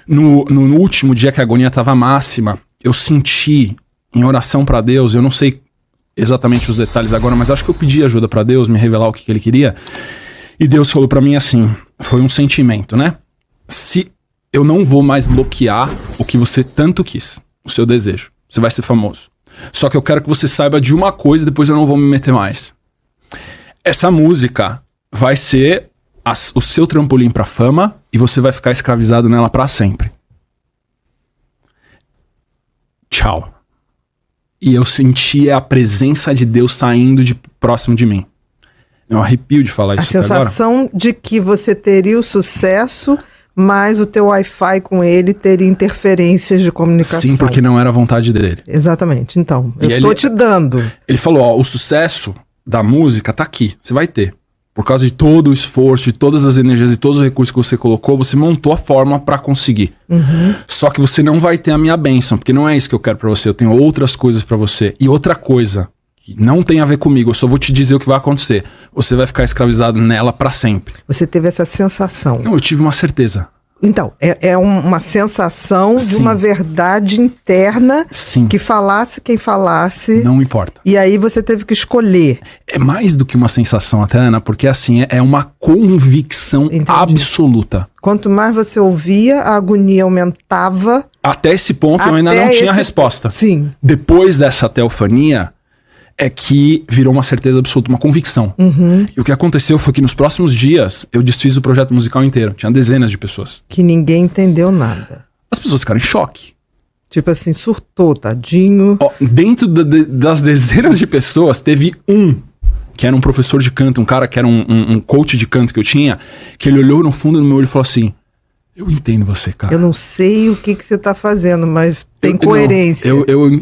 No último dia que a agonia estava máxima, eu senti em oração para Deus, eu não sei exatamente os detalhes agora, mas acho que eu pedi ajuda para Deus me revelar o que ele queria. E Deus falou para mim assim, foi um sentimento, né? Se eu não vou mais bloquear o que você tanto quis, o seu desejo, você vai ser famoso. Só que eu quero que você saiba de uma coisa e depois eu não vou me meter mais. Essa música vai ser o seu trampolim pra fama e você vai ficar escravizado nela pra sempre. Tchau. E eu senti a presença de Deus saindo de próximo de mim. Eu arrepio de falar isso agora. A sensação de que você teria o sucesso, mas o teu Wi-Fi com ele teria interferências de comunicação. Sim, porque não era a vontade dele. Exatamente. Então, E eu tô te dando. Ele falou, ó, o sucesso da música tá aqui, você vai ter. Por causa de todo o esforço, de todas as energias e todos os recursos que você colocou, você montou a forma pra conseguir. Só que você não vai ter a minha bênção, porque não é isso que eu quero pra você. Eu tenho outras coisas pra você. E outra coisa, que não tem a ver comigo, eu só vou te dizer o que vai acontecer. Você vai ficar escravizado nela pra sempre. Você teve essa sensação. Não, eu tive uma certeza. Então, é uma sensação de uma verdade interna. Sim. Que falasse quem falasse. Não importa. E aí você teve que escolher. É mais do que uma sensação até, Ana, porque assim, é uma convicção absoluta. Quanto mais você ouvia, a agonia aumentava. Até esse ponto eu ainda não tinha resposta. Sim. Depois dessa teofania, é que virou uma certeza absoluta, uma convicção. E o que aconteceu foi que nos próximos dias, eu desfiz o projeto musical inteiro. Tinha dezenas de pessoas. Que ninguém entendeu nada. As pessoas ficaram em choque. Tipo assim, surtou, tadinho. Ó, dentro das dezenas de pessoas, teve um que era um professor de canto, um cara que era um coach de canto que eu tinha, que ele olhou no fundo do meu olho e falou assim, eu entendo você, cara. Eu não sei o que você tá fazendo, mas tem coerência.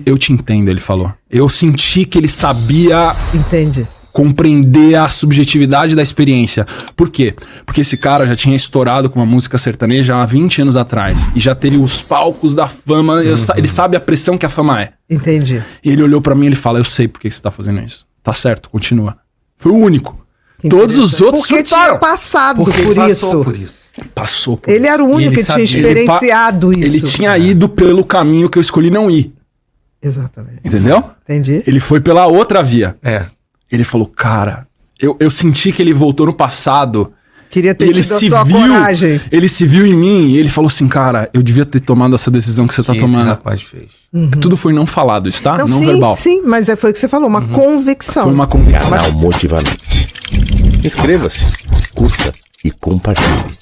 Eu te entendo, ele falou. Eu senti que ele sabia... Entendi. Compreender a subjetividade da experiência. Por quê? Porque esse cara já tinha estourado com uma música sertaneja há 20 anos atrás. E já teria os palcos da fama. Ele sabe a pressão que a fama é. Entendi. E ele olhou pra mim e ele fala, eu sei por que você tá fazendo isso. Tá certo, continua. Foi o único. Todos os outros porque tinha passado por isso. Passou por ele era o único que tinha experienciado isso. Ele tinha ido pelo caminho que eu escolhi não ir. Exatamente. Entendeu? Entendi. Ele foi pela outra via. Ele falou, cara, eu senti que ele voltou no passado. Queria ter tido a sua coragem. Ele se viu em mim e ele falou assim, cara, eu devia ter tomado essa decisão que você tá tomando. Esse rapaz fez. Tudo foi não falado, isso, tá? Não sim, verbal. Sim, mas foi o que você falou, uma convicção. Foi uma convicção. Canal Motivamente. Inscreva-se, curta e compartilhe.